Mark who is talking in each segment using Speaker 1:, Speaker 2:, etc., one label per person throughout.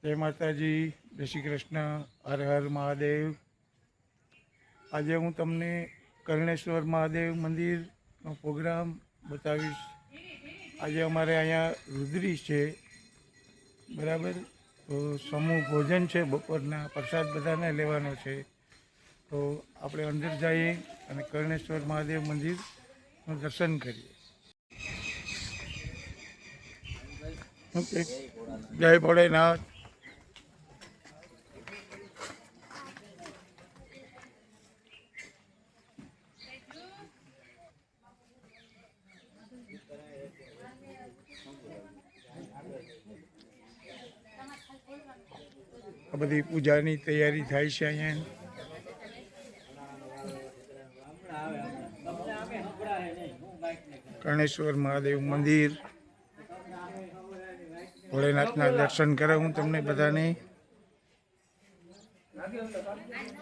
Speaker 1: जय माताजी, जय श्री कृष्ण, हर हर महादेव। आज हूँ तमने कर्णेश्वर महादेव मंदिरનો प्रोग्राम बतावीश। आज अमारे अहींया रुद्री है बराबर। तो समूह भोजन है, बपोरना प्रसाद बधाने लेवानो है। तो आपणे अंदर जाइए और कर्णेश्वर महादेव मंदिरનું दर्शन करिए। ओके, जय भोलेनाथ। आ बधी पूजानी तैयारी थाय छे अहींया। कर्णेश्वर महादेव मंदिर, भोलेनाथना दर्शन करावुं तमने बधाने।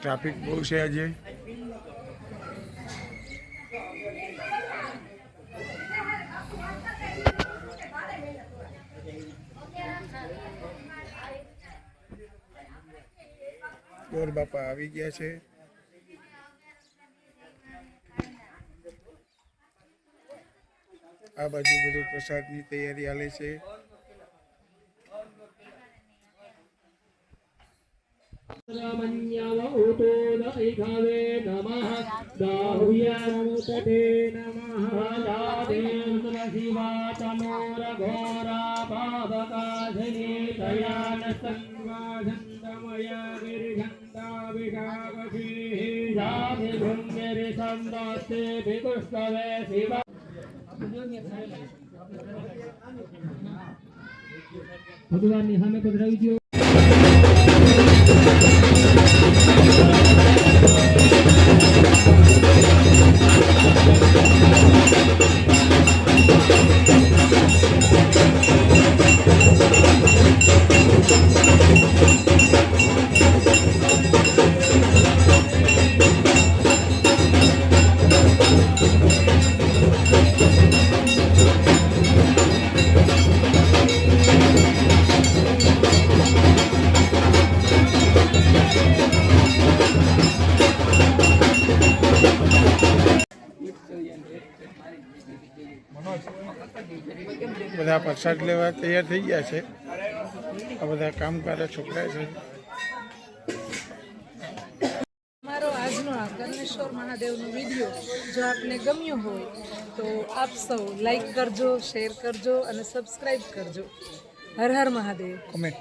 Speaker 1: ट्राफिक बहुत है आज। गौर बापा આવી ગયા છે। આ બાજુ બધું પ્રસાદની તૈયારી હાલે છે।
Speaker 2: भगवान ने हमें पधरावी दियो।
Speaker 1: બધા પ્રસાદ લેવા તૈયાર થઈ ગયા છે। આ બધા કામકાજ છોકરા છે।
Speaker 3: મારો આજનો આ કર્ણેશ્વર મહાદેવનો વિડીયો જો આપને ગમ્યો હોય તો આપ સૌ લાઈક કરજો, શેર કરજો અને સબસ્ક્રાઈબ કરજો। હર હર મહાદેવ।
Speaker 1: કમેન્ટ